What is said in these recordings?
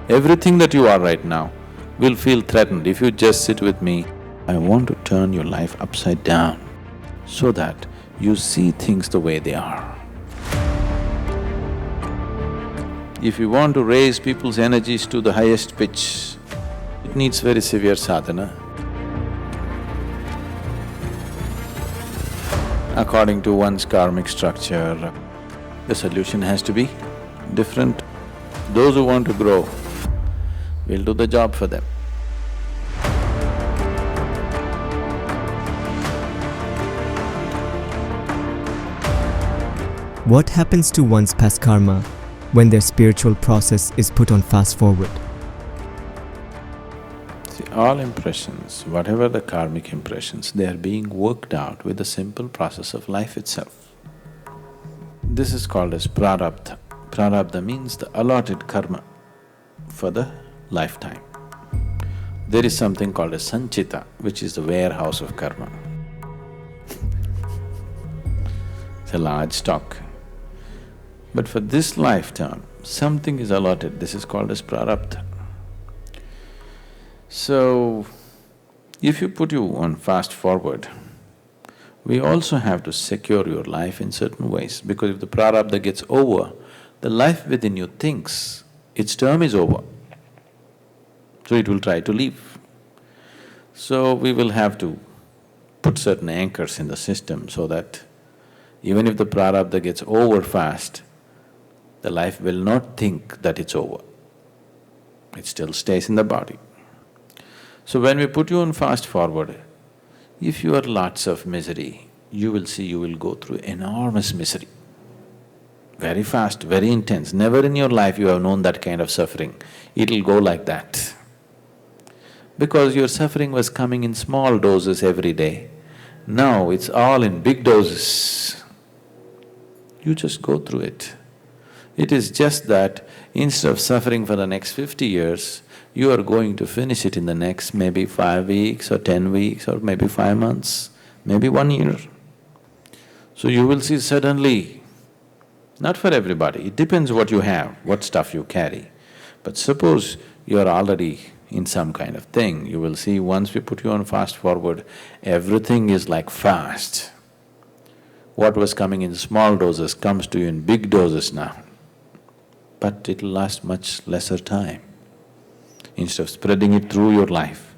Everything that you are right now will feel threatened if you just sit with me. I want to turn your life upside down so that you see things the way they are. If you want to raise people's energies to the highest pitch, it needs very severe sadhana. According to one's karmic structure, the solution has to be different. Those who want to grow, we'll do the job for them. What happens to one's past karma when their spiritual process is put on fast forward? See, all impressions, whatever the karmic impressions, they are being worked out with the simple process of life itself. This is called as prarabdha. Prarabdha means the allotted karma for the lifetime. There is something called as sanchita, which is the warehouse of karma. It's a large stock. But for this lifetime, something is allotted, this is called as prarabdha. So, if you put you on fast forward, we also have to secure your life in certain ways, because if the prarabdha gets over, the life within you thinks its term is over, so it will try to leave. So we will have to put certain anchors in the system so that even if the prarabdha gets over fast, the life will not think that it's over. It still stays in the body. So when we put you on fast forward, if you are lots of misery, you will see you will go through enormous misery. Very fast, very intense. Never in your life you have known that kind of suffering. It'll go like that. Because your suffering was coming in small doses every day. Now it's all in big doses. You just go through it. It is just that instead of suffering for the next 50 years, you are going to finish it in the next maybe 5 weeks or 10 weeks or maybe 5 months, maybe 1 year. So you will see suddenly, not for everybody, it depends what you have, what stuff you carry. But suppose you are already in some kind of thing, you will see once we put you on fast forward, everything is like fast. What was coming in small doses comes to you in big doses now. But it'll last much lesser time. Instead of spreading it through your life,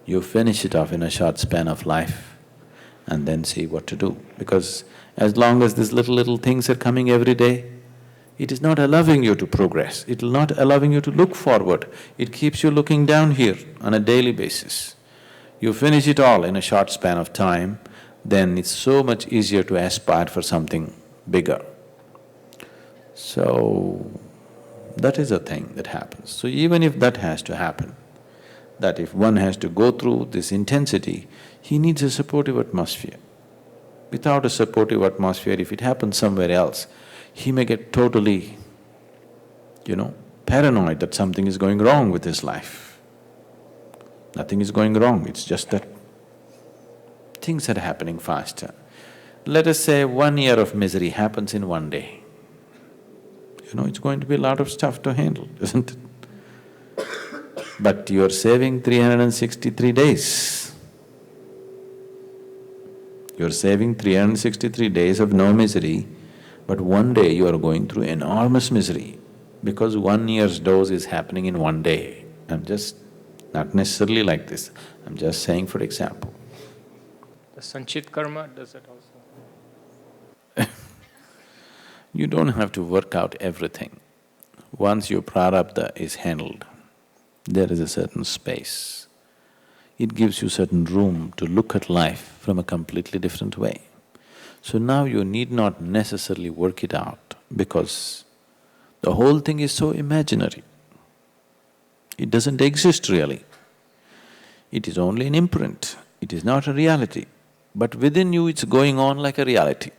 you finish it off in a short span of life and then see what to do. Because as long as these little things are coming every day, it is not allowing you to progress, it will not allowing you to look forward, it keeps you looking down here on a daily basis. You finish it all in a short span of time, then it's so much easier to aspire for something bigger. So, that is a thing that happens. So even if that has to happen, that if one has to go through this intensity, he needs a supportive atmosphere. Without a supportive atmosphere, if it happens somewhere else, he may get totally, paranoid that something is going wrong with his life. Nothing is going wrong, it's just that things are happening faster. Let us say 1 year of misery happens in 1 day. It's going to be a lot of stuff to handle, isn't it? But you're saving 363 days. You're saving 363 days of no misery, but 1 day you are going through enormous misery because 1 year's dose is happening in 1 day. I'm just… not necessarily like this, I'm just saying for example. The sanchit karma, does it also? You don't have to work out everything. Once your prarabdha is handled, there is a certain space. It gives you certain room to look at life from a completely different way. So now you need not necessarily work it out because the whole thing is so imaginary. It doesn't exist really. It is only an imprint, it is not a reality. But within you it's going on like a reality.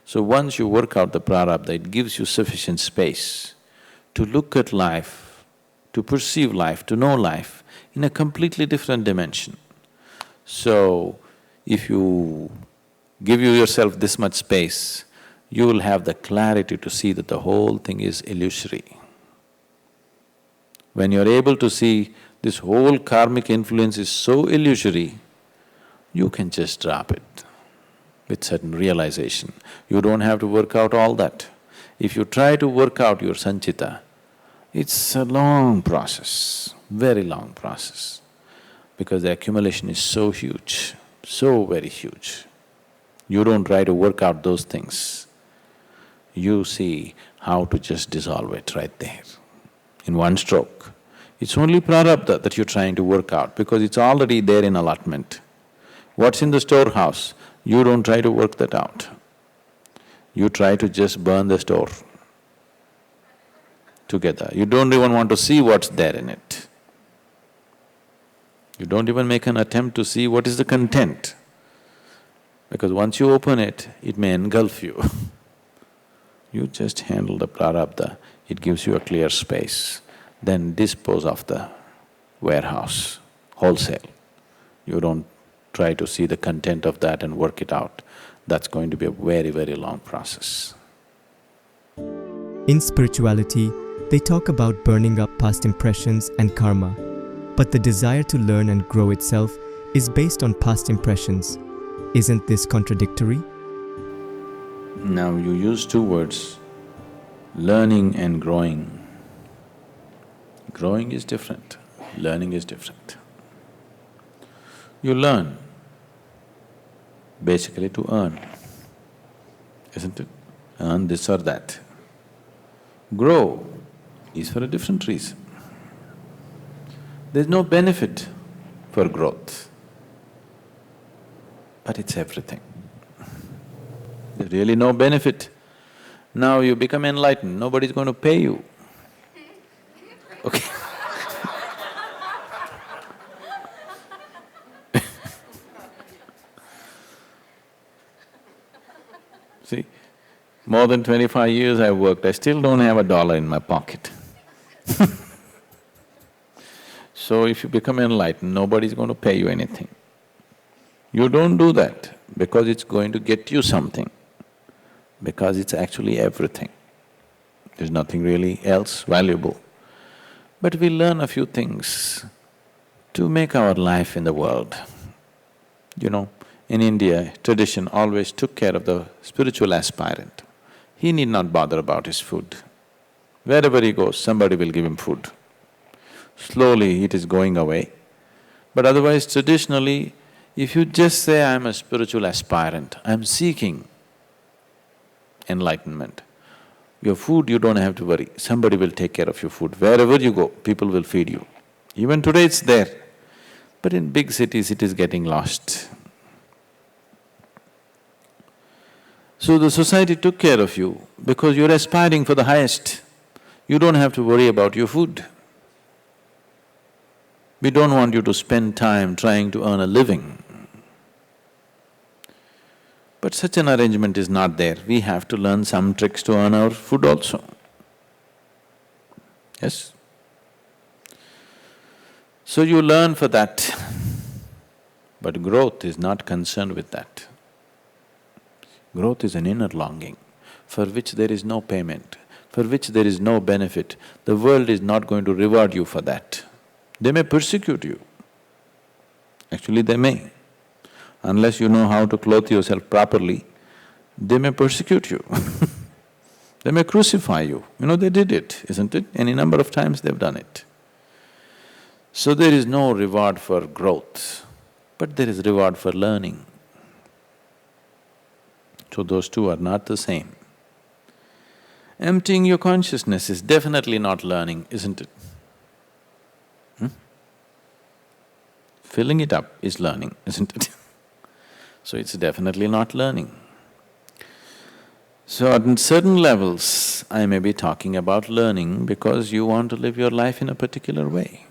So once you work out the prarabdha, it gives you sufficient space to look at life, to perceive life, to know life in a completely different dimension. So, if you give yourself this much space, you will have the clarity to see that the whole thing is illusory. When you're able to see this whole karmic influence is so illusory, you can just drop it with certain realization. You don't have to work out all that. If you try to work out your sanchita, it's a long process, very long process, because the accumulation is so huge, so very huge. You don't try to work out those things. You see how to just dissolve it right there, in one stroke. It's only prarabdha that you're trying to work out because it's already there in allotment. What's in the storehouse, you don't try to work that out. You try to just burn the store together. You don't even want to see what's there in it. You don't even make an attempt to see what is the content, because once you open it, it may engulf you. You just handle the prarabdha, it gives you a clear space, then dispose of the warehouse, wholesale. You don't try to see the content of that and work it out. That's going to be a very, very long process. In spirituality, they talk about burning up past impressions and karma, but the desire to learn and grow itself is based on past impressions. Isn't this contradictory? Now you use two words, learning and growing. Growing is different, learning is different. You learn basically to earn, isn't it? Earn this or that. Grow is for a different reason. There's no benefit for growth, but it's everything. There's really no benefit. Now you become enlightened, nobody's going to pay you. Okay. See, more than 25 years I've worked, I still don't have $1 in my pocket. So if you become enlightened, nobody's going to pay you anything. You don't do that because it's going to get you something, because it's actually everything. There's nothing really else valuable. But we learn a few things to make our life in the world. You know, in India, tradition always took care of the spiritual aspirant. He need not bother about his food. Wherever he goes, somebody will give him food. Slowly it is going away. But otherwise, traditionally, if you just say, I'm a spiritual aspirant, I'm seeking enlightenment, your food you don't have to worry, somebody will take care of your food. Wherever you go, people will feed you. Even today it's there, but in big cities it is getting lost. So the society took care of you because you're aspiring for the highest. You don't have to worry about your food. We don't want you to spend time trying to earn a living. But such an arrangement is not there. We have to learn some tricks to earn our food also. Yes? So you learn for that, but growth is not concerned with that. Growth is an inner longing for which there is no payment, for which there is no benefit. The world is not going to reward you for that. They may persecute you. Actually, they may. Unless you know how to clothe yourself properly, they may persecute you. They may crucify you. You know, they did it, isn't it? Any number of times they've done it. So there is no reward for growth, but there is reward for learning. So those two are not the same. Emptying your consciousness is definitely not learning, isn't it? Filling it up is learning, isn't it? So it's definitely not learning. So at certain levels, I may be talking about learning because you want to live your life in a particular way.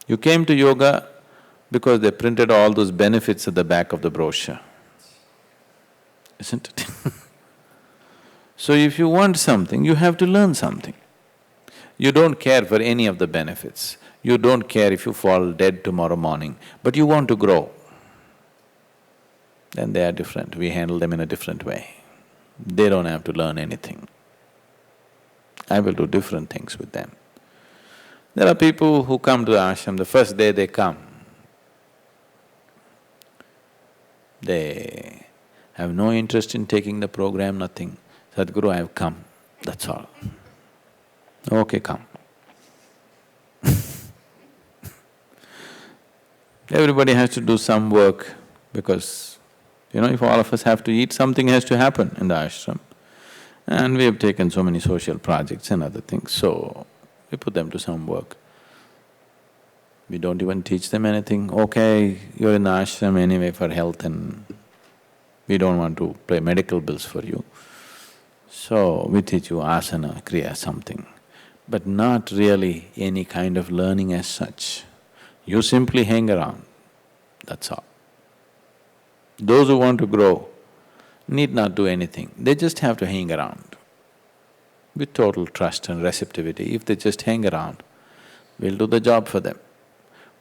You came to yoga because they printed all those benefits at the back of the brochure, isn't it? So if you want something, you have to learn something. You don't care for any of the benefits. You don't care if you fall dead tomorrow morning, but you want to grow. Then they are different, we handle them in a different way. They don't have to learn anything. I will do different things with them. There are people who come to the ashram, the first day they come, they have no interest in taking the program, nothing. Sadhguru, I have come, that's all. Okay, come. Everybody has to do some work because, if all of us have to eat, something has to happen in the ashram. And we have taken so many social projects and other things, so we put them to some work. We don't even teach them anything. Okay, you're in the ashram anyway for health and we don't want to pay medical bills for you. So we teach you asana, kriya, something, but not really any kind of learning as such. You simply hang around, that's all. Those who want to grow need not do anything, they just have to hang around. With total trust and receptivity, if they just hang around, we'll do the job for them.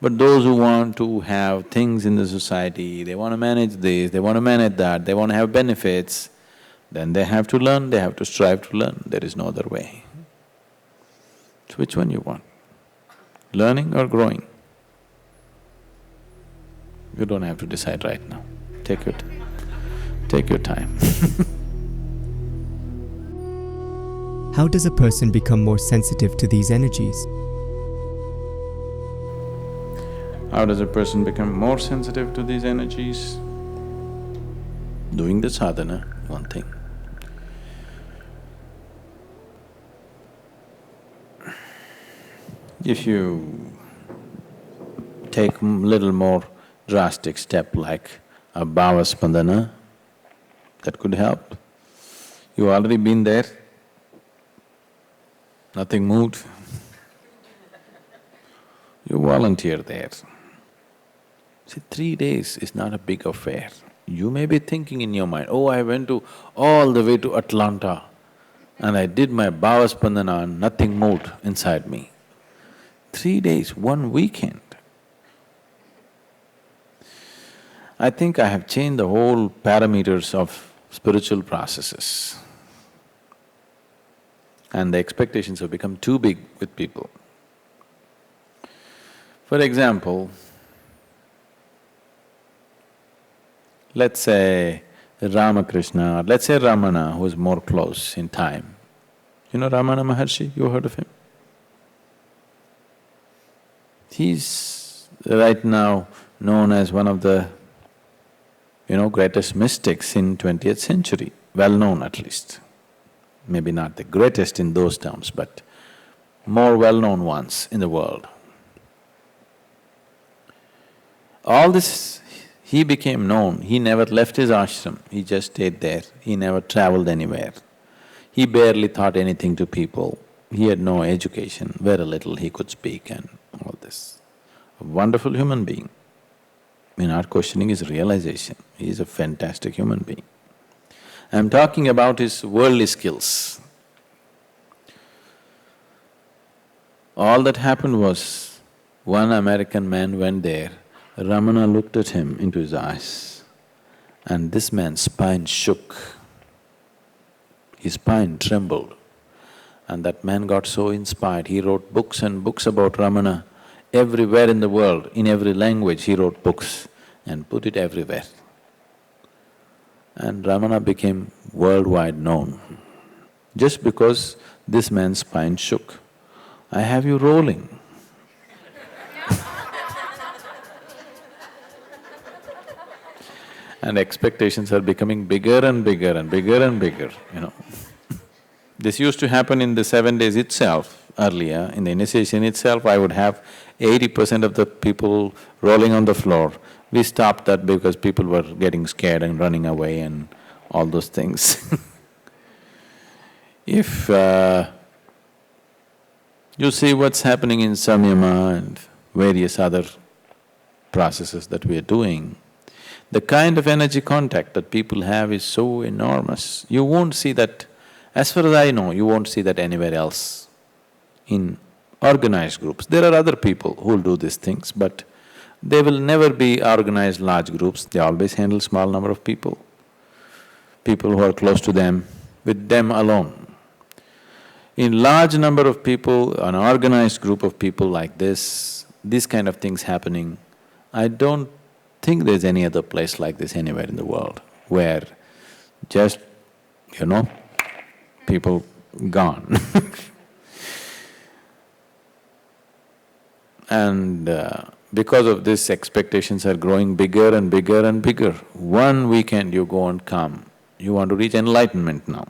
But those who want to have things in the society, they want to manage this, they want to manage that, they want to have benefits, then they have to learn, they have to strive to learn, there is no other way. So which one you want? Learning or growing? You don't have to decide right now. Take your time. How does a person become more sensitive to these energies? How does a person become more sensitive to these energies? Doing the sadhana, one thing. If you take little more drastic step like a bhava spandana, that could help. You've already been there, nothing moved. You volunteer there. See, 3 days is not a big affair. You may be thinking in your mind, oh, I went all the way to Atlanta and I did my bhava spandana and nothing moved inside me. 3 days, 1 weekend. I think I have changed the whole parameters of spiritual processes. And the expectations have become too big with people. For example, let's say Ramakrishna, or let's say Ramana, who is more close in time. You know Ramana Maharshi, you heard of him? He's right now known as one of the, greatest mystics in 20th century, well known at least. Maybe not the greatest in those terms, but more well-known ones in the world. All this, he became known, he never left his ashram, he just stayed there, he never traveled anywhere. He barely taught anything to people, he had no education, very little he could speak and all this. A wonderful human being. We're not questioning his realization, he is a fantastic human being. I'm talking about his worldly skills. All that happened was, one American man went there, Ramana looked at him into his eyes, and this man's spine shook. His spine trembled, and that man got so inspired, he wrote books and books about Ramana. Everywhere in the world, in every language, he wrote books and put it everywhere. And Ramana became worldwide known, just because this man's spine shook. I have you rolling. And expectations are becoming bigger and bigger and bigger and bigger, This used to happen in the 7 days itself. Earlier, in the initiation itself, I would have 80% of the people rolling on the floor. We stopped that because people were getting scared and running away and all those things. If you see what's happening in samyama and various other processes that we are doing, the kind of energy contact that people have is so enormous. You won't see that, as far as I know, you won't see that anywhere else in organized groups. There are other people who will do these things, but they will never be organized large groups, they always handle small number of people who are close to them, with them alone. In large number of people, an organized group of people like this, these kind of things happening, I don't think there's any other place like this anywhere in the world where just, people gone. And because of this, expectations are growing bigger and bigger and bigger. One weekend you go and come, you want to reach enlightenment now.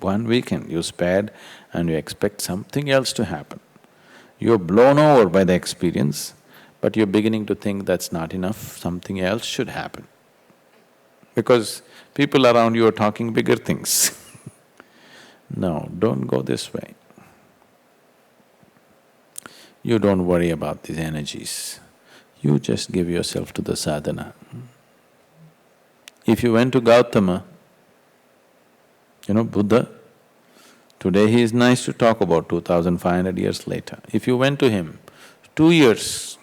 One weekend you spared and you expect something else to happen. You're blown over by the experience, but you're beginning to think that's not enough, something else should happen. Because people around you are talking bigger things. No, don't go this way. You don't worry about these energies. You just give yourself to the sadhana. If you went to Gautama, Buddha, today he is nice to talk about 2,500 years later. If you went to him, 2 years,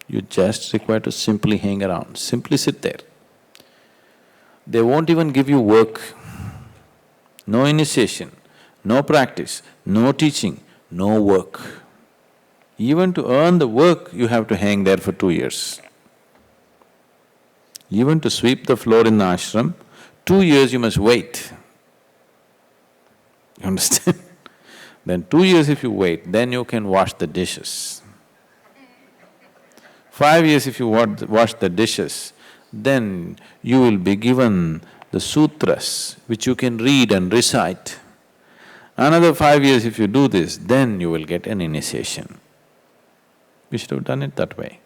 you just require to simply hang around, simply sit there. They won't even give you work, no initiation, no practice, no teaching, no work. Even to earn the work, you have to hang there for 2 years. Even to sweep the floor in the ashram, 2 years you must wait. You understand? Then 2 years if you wait, then you can wash the dishes. 5 years if you wash the dishes, then you will be given the sutras which you can read and recite. Another 5 years if you do this, then you will get an initiation. We should have done it that way.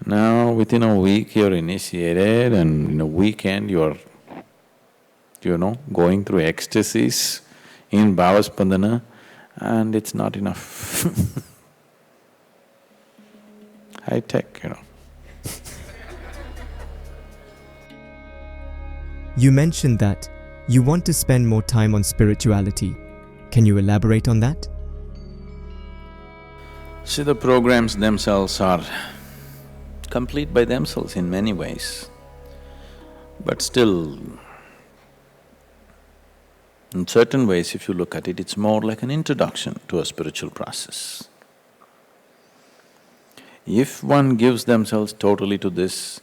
Now within a week you're initiated and in a weekend you're, going through ecstasies in Bhavaspandana and it's not enough. High tech, You mentioned that you want to spend more time on spirituality. Can you elaborate on that? See, the programs themselves are complete by themselves in many ways, but still, in certain ways if you look at it, it's more like an introduction to a spiritual process. If one gives themselves totally to this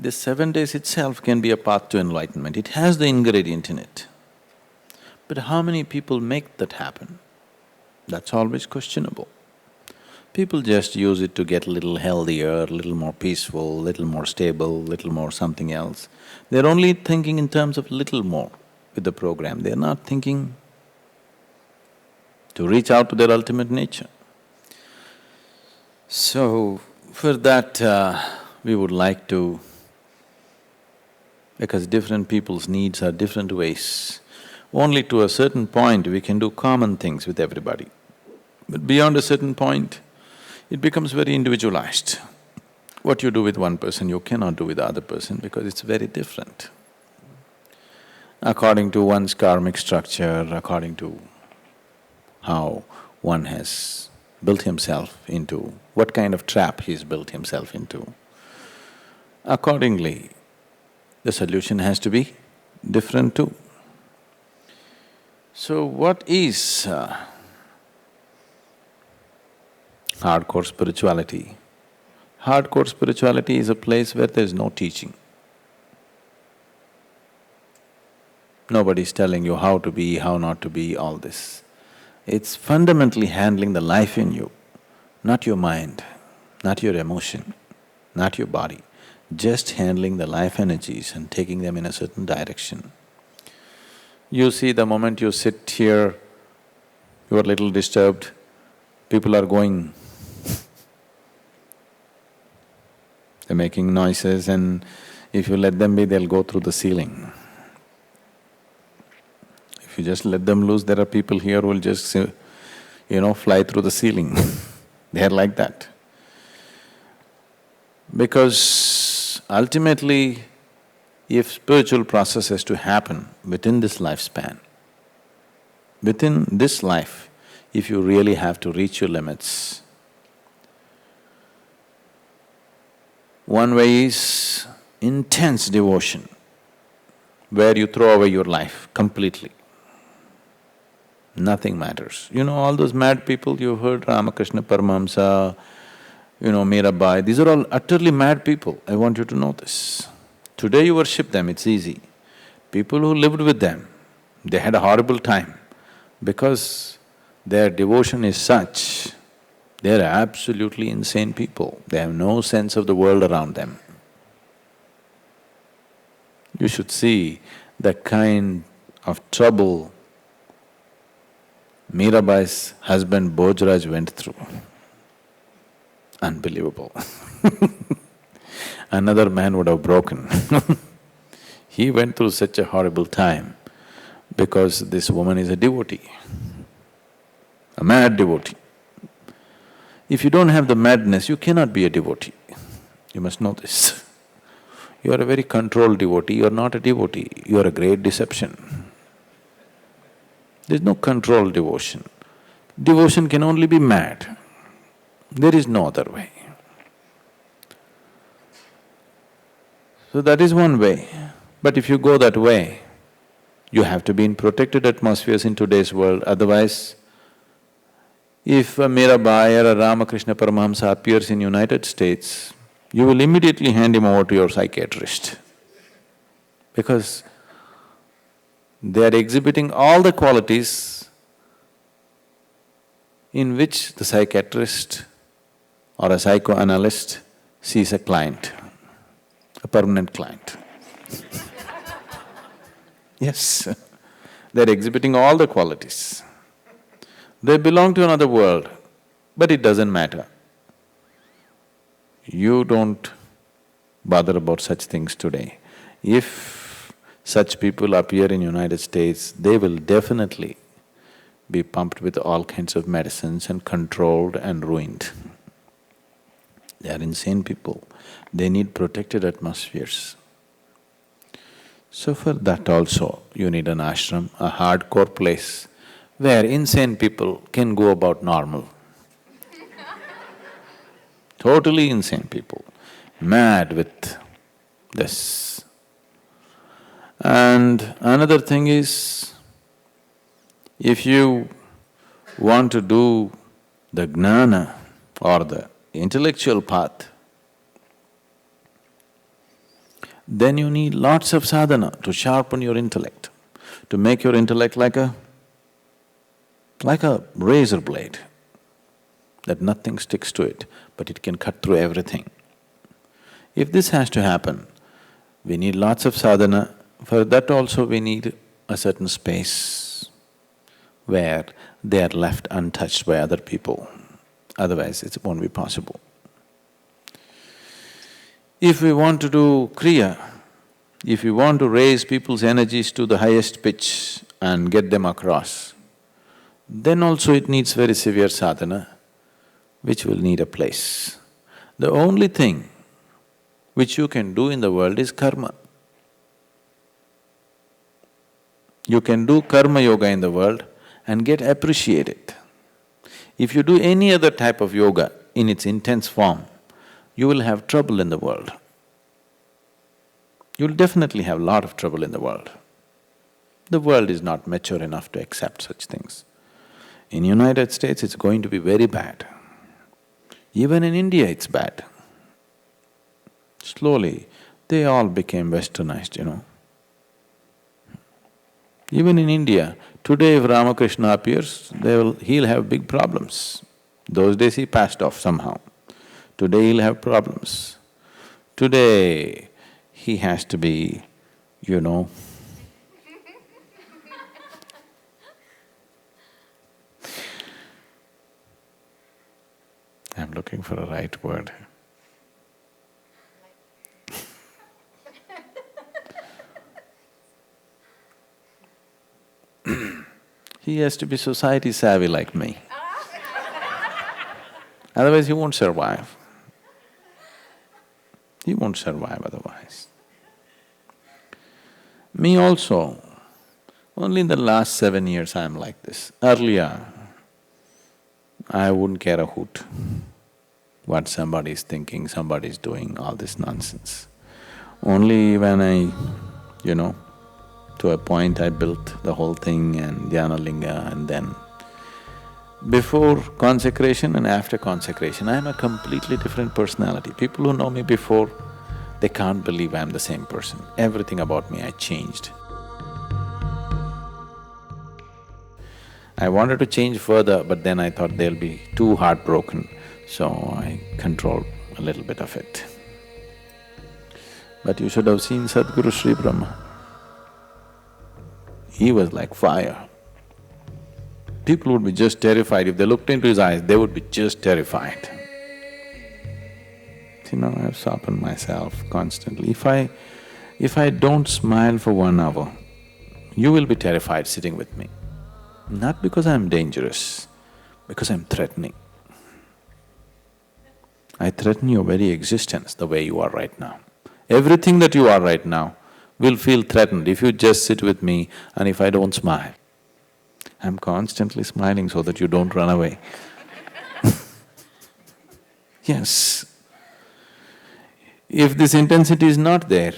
7 days itself can be a path to enlightenment. It has the ingredient in it. But how many people make that happen? That's always questionable. People just use it to get a little healthier, a little more peaceful, little more stable, little more something else. They're only thinking in terms of little more with the program, they're not thinking to reach out to their ultimate nature. So, for that, we would like to, because different people's needs are different ways, only to a certain point we can do common things with everybody. But beyond a certain point, it becomes very individualized. What you do with one person, you cannot do with the other person because it's very different. According to one's karmic structure, according to how one has built himself into, what kind of trap he's built himself into, accordingly, the solution has to be different too. So what is hardcore spirituality? Hardcore spirituality is a place where there's no teaching. Nobody's telling you how to be, how not to be, all this. It's fundamentally handling the life in you, not your mind, not your emotion, not your body, just handling the life energies and taking them in a certain direction. You see, the moment you sit here, you are a little disturbed, people are going, they're making noises, and if you let them be, they'll go through the ceiling. If you just let them loose, there are people here who will just, fly through the ceiling. They're like that. Because ultimately, if spiritual process has to happen within this lifespan, within this life, if you really have to reach your limits, one way is intense devotion, where you throw away your life completely. Nothing matters. You know, all those mad people, you've heard Ramakrishna Paramahamsa, Meerabai, these are all utterly mad people. I want you to know this. Today you worship them, it's easy. People who lived with them, they had a horrible time because their devotion is such, they're absolutely insane people. They have no sense of the world around them. You should see the kind of trouble Meerabai's husband Bhojraj went through. Unbelievable. Another man would have broken. He went through such a horrible time because this woman is a devotee, a mad devotee. If you don't have the madness, you cannot be a devotee. You must know this. You are a very controlled devotee, you are not a devotee, you are a great deception. There is no controlled devotion. Devotion can only be mad. There is no other way. So that is one way. But if you go that way, you have to be in protected atmospheres in today's world, otherwise if a Meerabai or a Ramakrishna Paramahamsa appears in United States, you will immediately hand him over to your psychiatrist because they are exhibiting all the qualities in which the psychiatrist or a psychoanalyst sees a client, a permanent client. Yes, they're exhibiting all the qualities. They belong to another world, but it doesn't matter. You don't bother about such things today. If such people appear in United States, they will definitely be pumped with all kinds of medicines and controlled and ruined. They are insane people. They need protected atmospheres. So for that also, you need an ashram, a hardcore place where insane people can go about normal. Totally insane people, mad with this. And another thing is, if you want to do the Gnana or the intellectual path, then you need lots of sadhana to sharpen your intellect, to make your intellect like a razor blade, that nothing sticks to it, but it can cut through everything. If this has to happen, we need lots of sadhana. For that also we need a certain space where they are left untouched by other people, otherwise it won't be possible. If we want to do Kriya, if we want to raise people's energies to the highest pitch and get them across, then also it needs very severe sadhana, which will need a place. The only thing which you can do in the world is karma. You can do karma yoga in the world and get appreciated. If you do any other type of yoga in its intense form, you will have trouble in the world. You'll definitely have a lot of trouble in the world. The world is not mature enough to accept such things. In United States, it's going to be very bad. Even in India, it's bad. Slowly, they all became westernized. Even in India, today if Ramakrishna appears, he'll have big problems. Those days he passed off somehow. Today he'll have problems. Today he has to be, I'm looking for a right word. He has to be society savvy like me. Otherwise he won't survive. He won't survive otherwise. Me also, only in the last 7 years I am like this. Earlier, I wouldn't care a hoot what somebody is thinking, somebody is doing, all this nonsense. Only when I, To a point I built the whole thing and Dhyanalinga, and then before consecration and after consecration, I am a completely different personality. People who know me before, they can't believe I'm the same person. Everything about me I changed. I wanted to change further, but then I thought they'll be too heartbroken, so I controlled a little bit of it. But you should have seen Sadhguru Sri Brahma. He was like fire. People would be just terrified. If they looked into his eyes, they would be just terrified. See, now I've softened myself constantly. If I don't smile for 1 hour, you will be terrified sitting with me. Not because I'm dangerous, because I'm threatening. I threaten your very existence the way you are right now. Everything that you are right now will feel threatened if you just sit with me and if I don't smile. I'm constantly smiling so that you don't run away. Yes. If this intensity is not there,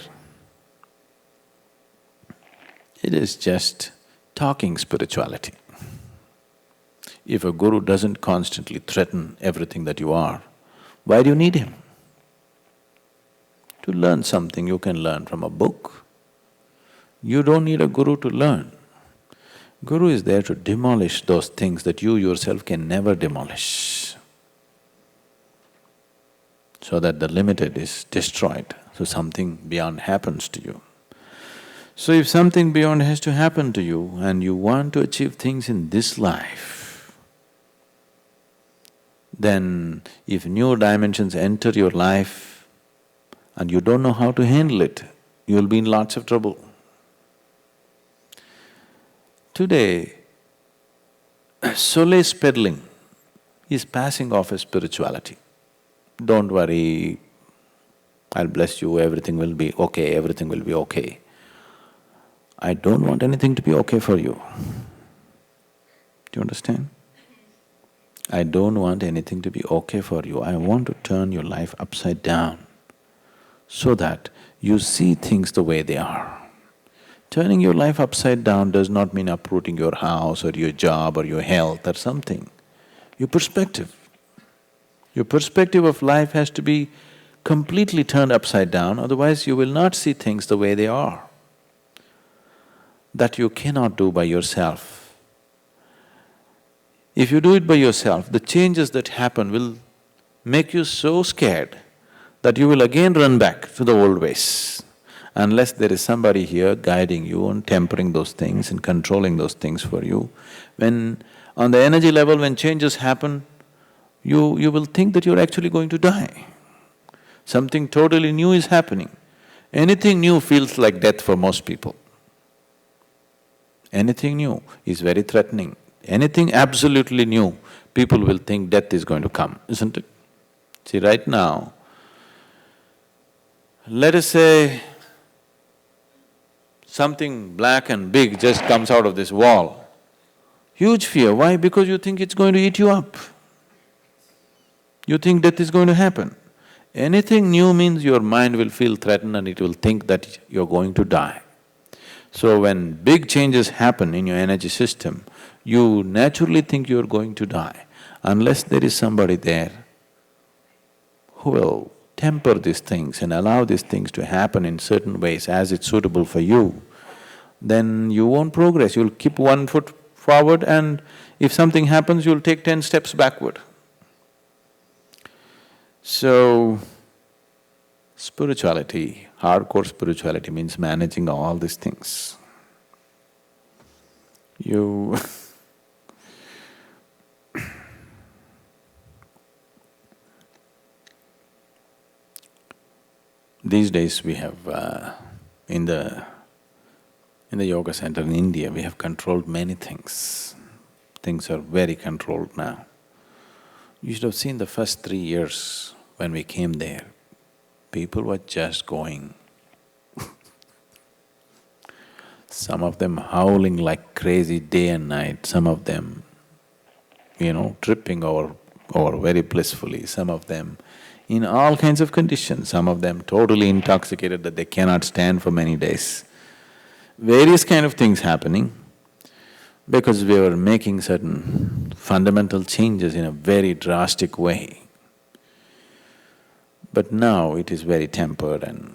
it is just talking spirituality. If a guru doesn't constantly threaten everything that you are, why do you need him? To learn something, you can learn from a book. You don't need a guru to learn. Guru is there to demolish those things that you yourself can never demolish, so that the limited is destroyed, so something beyond happens to you. So if something beyond has to happen to you and you want to achieve things in this life, then if new dimensions enter your life and you don't know how to handle it, you'll be in lots of trouble. Today, solace peddling is passing off as spirituality. Don't worry, I'll bless you, everything will be okay, everything will be okay. I don't want anything to be okay for you. Do you understand? I don't want anything to be okay for you. I want to turn your life upside down so that you see things the way they are. Turning your life upside down does not mean uprooting your house or your job or your health or something. Your perspective. Your perspective of life has to be completely turned upside down, otherwise you will not see things the way they are. That you cannot do by yourself. If you do it by yourself, the changes that happen will make you so scared that you will again run back to the old ways. Unless there is somebody here guiding you and tempering those things and controlling those things for you. When… on the energy level, when changes happen, you will think that you're actually going to die. Something totally new is happening. Anything new feels like death for most people. Anything new is very threatening. Anything absolutely new, people will think death is going to come, isn't it? See, right now, let us say something black and big just comes out of this wall. Huge fear, why? Because you think it's going to eat you up. You think death is going to happen. Anything new means your mind will feel threatened and it will think that you're going to die. So when big changes happen in your energy system, you naturally think you're going to die. Unless there is somebody there who will temper these things and allow these things to happen in certain ways as it's suitable for you, then you won't progress. You'll keep 1 foot forward and if something happens, you'll take 10 steps backward. So, spirituality, hardcore spirituality means managing all these things. You these days we have, in the yoga center in India, we have controlled many things. Things are very controlled now. You should have seen the first 3 years when we came there, people were just going. Some of them howling like crazy day and night, some of them, tripping over very blissfully, some of them in all kinds of conditions, some of them totally intoxicated that they cannot stand for many days. various kind of things happening because we were making certain fundamental changes in a very drastic way. But now it is very tempered and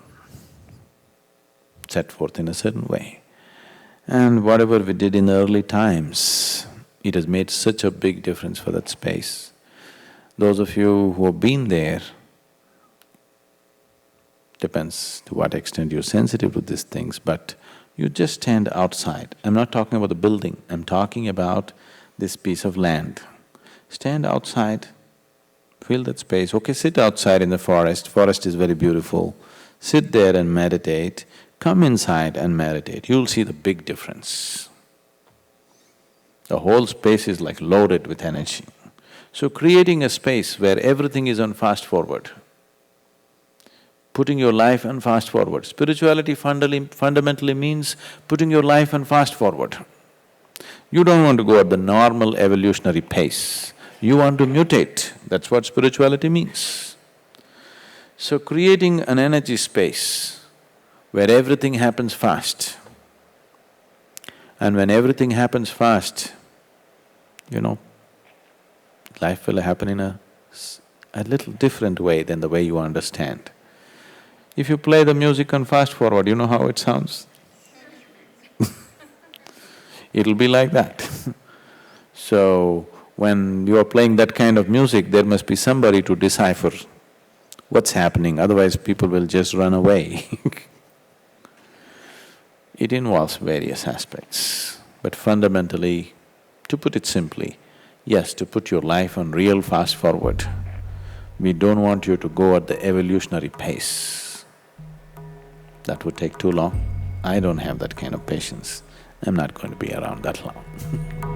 set forth in a certain way. And whatever we did in the early times, it has made such a big difference for that space. Those of you who have been there, depends to what extent you're sensitive to these things, but you just stand outside. I'm not talking about the building, I'm talking about this piece of land. Stand outside, feel that space. Okay, sit outside in the forest is very beautiful. Sit there and meditate, come inside and meditate, you'll see the big difference. The whole space is like loaded with energy. So creating a space where everything is on fast forward, putting your life on fast forward. Spirituality fundamentally means putting your life on fast forward. You don't want to go at the normal evolutionary pace, you want to mutate, that's what spirituality means. So creating an energy space where everything happens fast, and when everything happens fast, life will happen in a little different way than the way you understand. If you play the music on fast forward, you know how it sounds? It'll be like that. So, when you are playing that kind of music, there must be somebody to decipher what's happening, otherwise people will just run away. It involves various aspects, but fundamentally, to put it simply, yes, to put your life on real fast forward. We don't want you to go at the evolutionary pace. That would take too long. I don't have that kind of patience. I'm not going to be around that long.